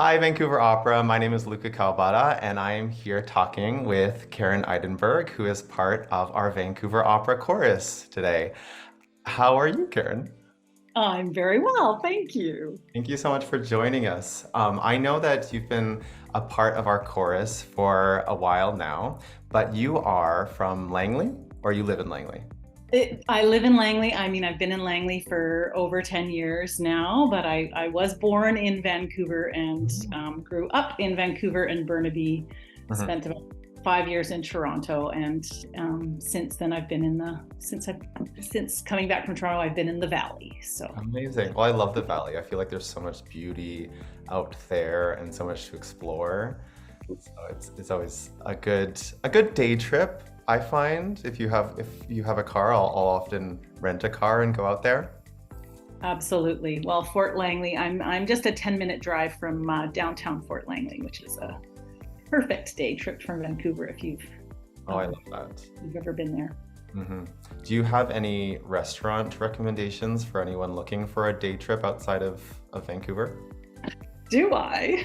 Hi, Vancouver Opera. My name is Luka Kawabata, and I am here talking with Karen Ydenberg, who is part of our Vancouver Opera Chorus today. How are you, Karen? I'm very well, thank you. Thank you so much for joining us. I know that you've been a part of our chorus for a while now, but you are from Langley, or you live in Langley? I live in Langley. I mean, I've been in Langley for over 10 years now, but I was born in Vancouver and grew up in Vancouver and Burnaby, Mhm. spent about 5 years in Toronto. And since then, since coming back from Toronto, I've been in the Valley. So Amazing. Well, I love the Valley. I feel like there's so much beauty out there and so much to explore. So it's always a good day trip, I find. If you have a car, I'll often rent a car and go out there. absolutely. Well, Fort Langley, I'm just a 10-minute drive from downtown Fort Langley, which is a perfect day trip from Vancouver if Oh, I um, love that. you've ever been there. hmm Do you have any restaurant recommendations for anyone looking for a day trip outside of Vancouver? Do I?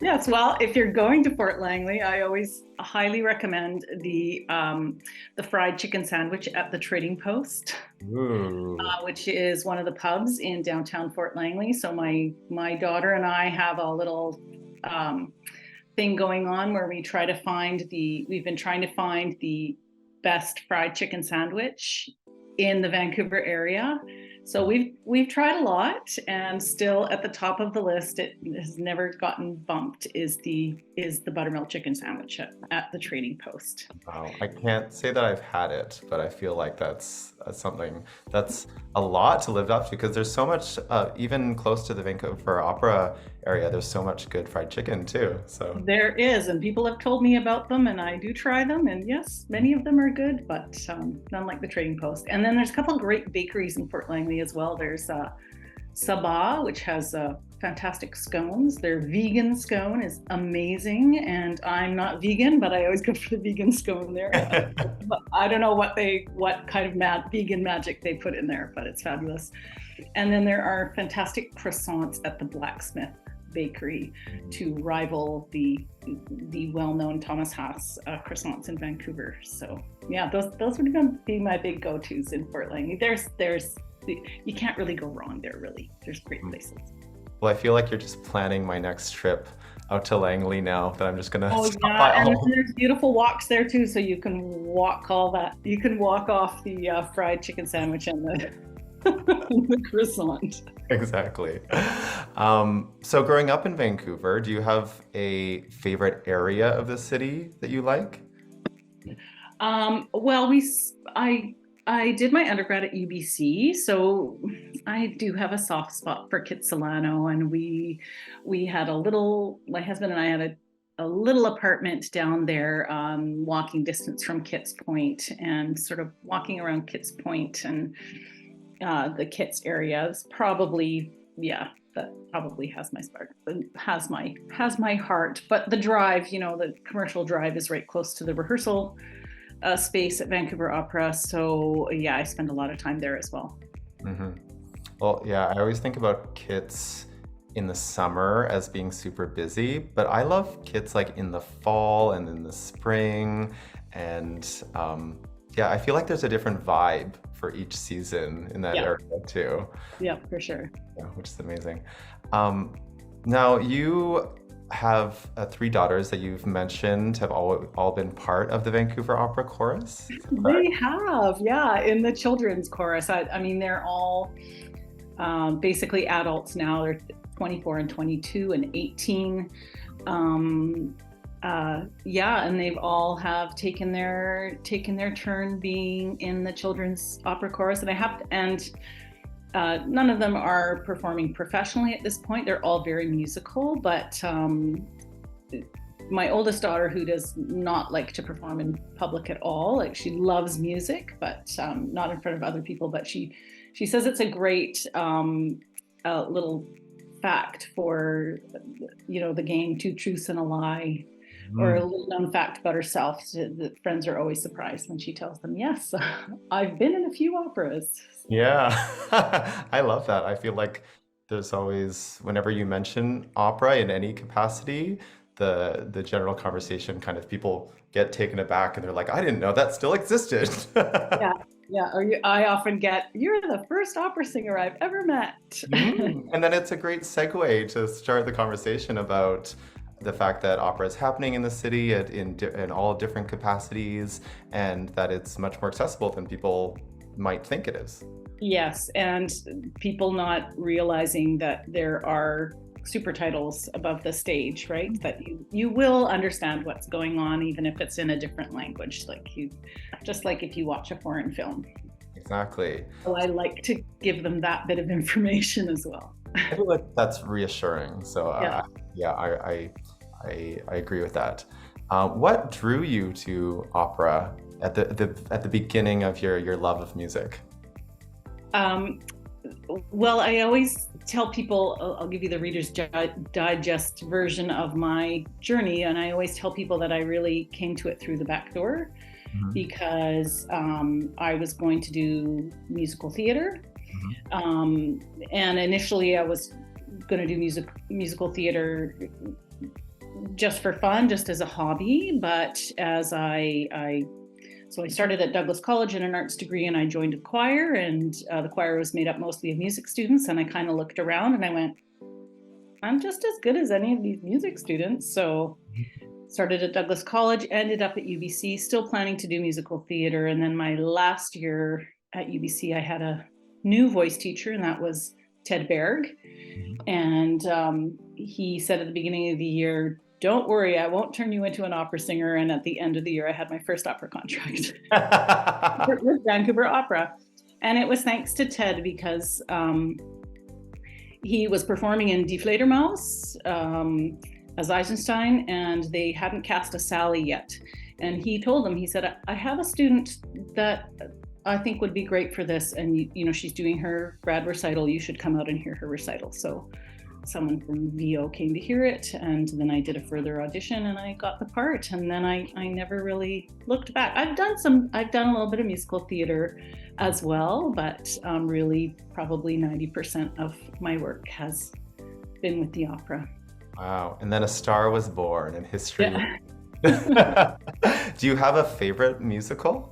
Yes. Well, if you're going to Fort Langley, I always highly recommend the fried chicken sandwich at the Trading Post, Ooh. which is one of the pubs in downtown Fort Langley. So my daughter and I have a little um, thing going on where we've been trying to find the best fried chicken sandwich in the Vancouver area. So we've tried a lot, and still at the top of the list, it has never gotten bumped, is the buttermilk chicken sandwich at the Trading Post. Wow, I can't say that I've had it, but I feel like that's something that's a lot to live up to because there's so much, even close to the Vancouver Opera area, there's so much good fried chicken too. So, There is, and people have told me about them, and I do try them. And yes, many of them are good, but none like the Trading Post. And then there's a couple of great bakeries in Fort Langley as well. There's Sabah, which has fantastic scones. Their vegan scone is amazing, and I'm not vegan, but I always go for the vegan scone there. But I don't know what kind of vegan magic they put in there, but it's fabulous. And then there are fantastic croissants at the Blacksmith Bakery to rival the well-known Thomas Haas croissants in Vancouver. So yeah, those would be my big go-tos in Fort Langley. There's you can't really go wrong there. Really, there's great places. well, I feel like you're just planning my next trip out to Langley now that I'm just gonna Oh stop yeah, by and then all. there's beautiful walks there too, so you can walk all that. You can walk off the fried chicken sandwich and the, the croissant. Exactly. So growing up in Vancouver, do you have a favorite area of the city that you like? Well, I did my undergrad at UBC, so I do have a soft spot for Kitsilano, and we had a little. My husband and I had a little apartment down there, walking distance from Kits Point, and sort of walking around Kits Point and the Kits area is probably, yeah, that probably has my spark, has my heart. But the drive, the commercial drive is right close to the rehearsal space at Vancouver Opera. So yeah, I spend a lot of time there as well. hmm Well, yeah, I always think about kits in the summer as being super busy, but I love kits like in the fall and in the spring. And yeah, I feel like there's a different vibe for each season in that Yeah, area too, yeah, for sure. yeah, which is amazing. Um, Now, you have three daughters that you've mentioned have all been part of the Vancouver Opera Chorus. Is that correct? They have, yeah, in the children's chorus. I mean, they're all basically adults now. They're 24 and 22 and 18. Um, yeah, and they've all have taken their turn being in the children's opera chorus. And none of them are performing professionally at this point. They're all very musical, but my oldest daughter, who does not like to perform in public at all, like she loves music, but not in front of other people. But she says it's a great little fact for the game Two Truths and a Lie, or a Mm, little known fact about herself. So the friends are always surprised when she tells them, "Yes, I've been in a few operas." yeah, I love that. I feel like There's always, whenever you mention opera in any capacity, the general conversation kind of people get taken aback and they're like, I didn't know that still existed. Yeah, yeah. I often get, "You're the first opera singer I've ever met." And then it's a great segue to start the conversation about the fact that opera is happening in the city in all different capacities, and that it's much more accessible than people might think it is. Yes, and people not realizing that there are super titles above the stage, right? That you will understand what's going on even if it's in a different language, like you just like if you watch a foreign film. Exactly. So I like to give them that bit of information as well. I feel like that's reassuring. So Yeah. yeah, I agree with that. What drew you to opera at the beginning of your love of music? Um, well, I always tell people, I'll give you the Reader's Digest version of my journey. And I always tell people that I really came to it through the back door Mhm, because I was going to do musical theater. mhm. And initially I was going to do musical theater just for fun, just as a hobby. But as so I started at Douglas College in an arts degree, and I joined a choir, and the choir was made up mostly of music students. And I kind of looked around and I went, I'm just as good as any of these music students. So started at Douglas College, ended up at UBC, still planning to do musical theater. And then my last year at UBC, I had a new voice teacher, and that was Ted Berg. And he said at the beginning of the year, don't worry, I won't turn you into an opera singer. And at the end of the year, I had my first opera contract with Vancouver Opera. And it was thanks to Ted because he was performing in Die Fledermaus as Eisenstein, and they hadn't cast a Sally yet. And he told them, he said, I have a student that I think would be great for this. And, she's doing her grad recital. You should come out and hear her recital. So someone from VO came to hear it, and then I did a further audition and I got the part. And then I never really looked back. I've done a little bit of musical theater as well, but really probably 90% of my work has been with the opera. Wow. And then a star was born and history. Yeah. Do you have a favorite musical?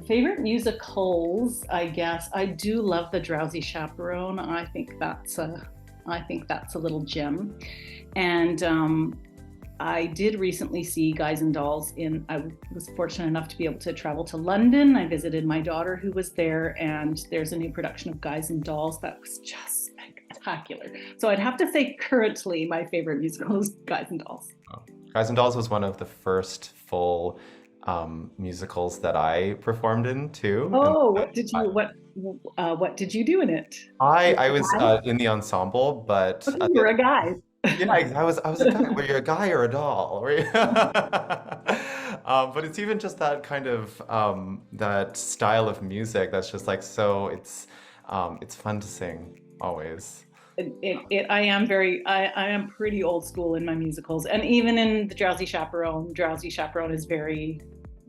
Favorite musicals, I guess. I do love The Drowsy Chaperone. I think that's a little gem. And I did recently see Guys and Dolls I was fortunate enough to be able to travel to London. I visited my daughter who was there, and there's a new production of Guys and Dolls that was just spectacular. So I'd have to say currently my favorite musical is Guys and Dolls. Oh. Guys and Dolls was one of the first full musicals that I performed in too. And Oh, I, what did you do in it? I was in the ensemble, but Okay, you were a guy. yeah, I was a guy. Were you a guy or a doll? But it's even just that kind of that style of music that's just like so it's fun to sing always. I am pretty old school in my musicals, and even in the Drowsy Chaperone is very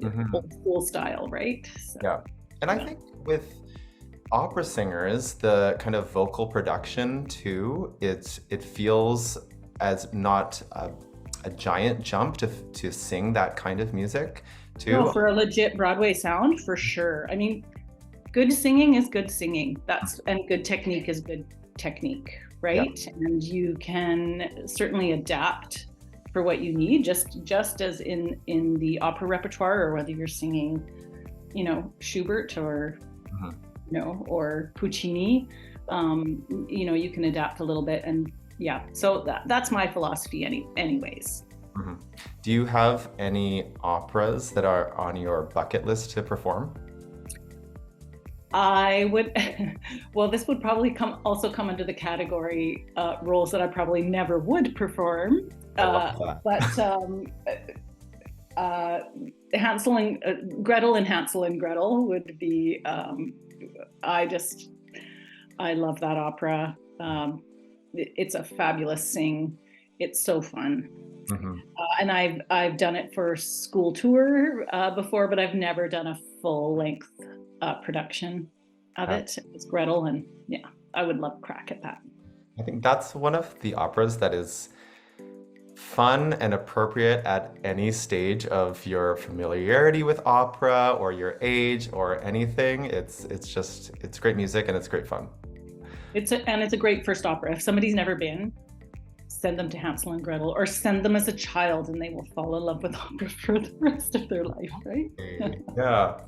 Hmm. old school style, right? So, Yeah. And I yeah. think with opera singers, the kind of vocal production too, it feels as not a giant jump to sing that kind of music No, too. for a legit Broadway sound, for sure. I mean, good singing is good singing. And good technique is good technique, Yeah. right? And you can certainly adapt for what you need, just as in the opera repertoire, or whether you're singing, Schubert or Mhm. or Puccini. You can adapt a little bit, and yeah. So that's my philosophy, anyways. Mhm. Do you have any operas that are on your bucket list to perform? I would, well, this would probably come under the category roles that I probably never would perform. I love But that. uh, Hansel and Gretel and Hansel and Gretel would be. I just, I love that opera. It's a fabulous sing. It's so fun. Mhm. And I've done it for school tour before, but I've never done a full length production. of Uh, it. It's Gretel, and yeah, I would love a crack at that. I think that's one of the operas that is fun and appropriate at any stage of your familiarity with opera or your age or anything. It's great music and it's great fun. And it's a great first opera. If somebody's never been, send them to Hansel and Gretel, or send them as a child, and they will fall in love with opera for the rest of their life, right? Yeah.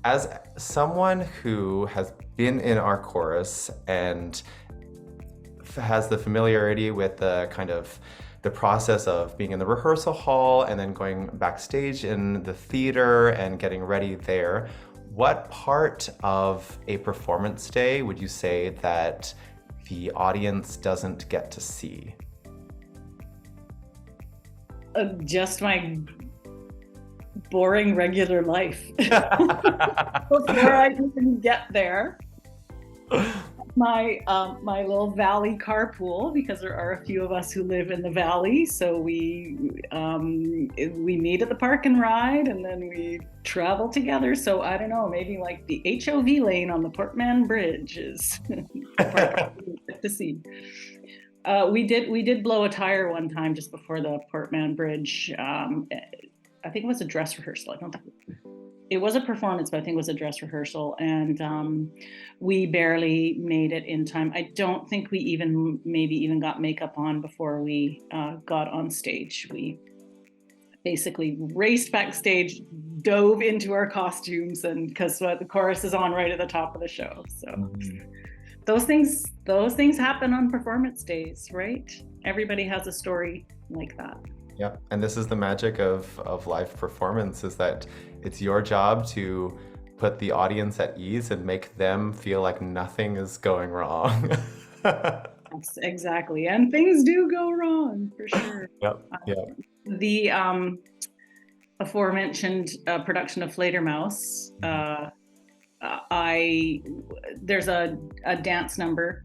As someone who has been in our chorus and has the familiarity with the kind of the process of being in the rehearsal hall and then going backstage in the theater and getting ready there, what part of a performance day would you say that the audience doesn't get to see? Just my boring regular life before I even get there. My little valley carpool, because there are a few of us who live in the valley, so we meet at the park and ride, and then we travel together. So I don't know, maybe like the HOV lane on the Portman Bridge is the part we get to see. We did blow a tire one time just before the Portman Bridge. I think it was a dress rehearsal. I don't think it was a performance, but I think it was a dress rehearsal, and we barely made it in time. I don't think we even got makeup on before we got on stage. We basically raced backstage, dove into our costumes, and because the chorus is on right at the top of the show. So those things happen on performance days, right? Everybody has a story like that. Yep. And this is the magic of live performance, is that it's your job to put the audience at ease and make them feel like nothing is going wrong. Yes, exactly. And things do go wrong for sure. Yep. Yep. The aforementioned production of Fledermaus, there's a dance number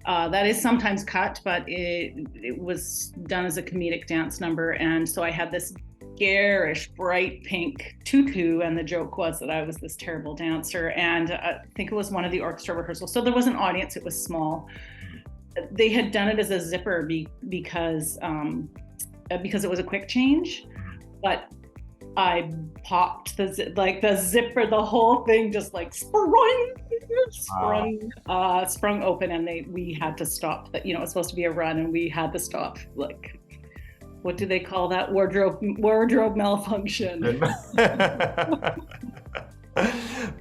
that is sometimes cut, but it was done as a comedic dance number. And so I had this garish, bright pink tutu, and the joke was that I was this terrible dancer. And I think it was one of the orchestra rehearsals. So there was an audience, it was small. They had done it as a zipper because it was a quick change, but I popped the zipper, the whole thing just like sprung open, and we had to stop. That it was supposed to be a run, and we had to stop. Like, what do they call that? Wardrobe malfunction.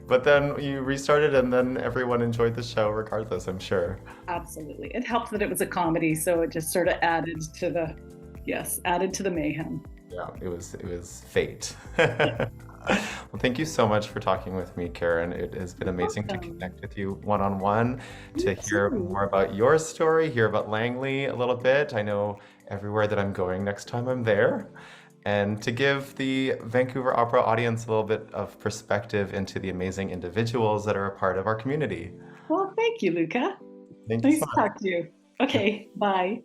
But then you restarted, and then everyone enjoyed the show regardless, I'm sure. Absolutely, it helped that it was a comedy, so it just sort of added to the mayhem. Yeah, it was fate. Well, thank you so much for talking with me, Karen. It has been amazing to connect with you one-on-one, to hear more about your story, hear about Langley a little bit. I know everywhere that I'm going next time I'm there, and to give the Vancouver Opera audience a little bit of perspective into the amazing individuals that are a part of our community. Well, thank you, Luka. Thank you Nice so to much. talk to you. Okay, bye.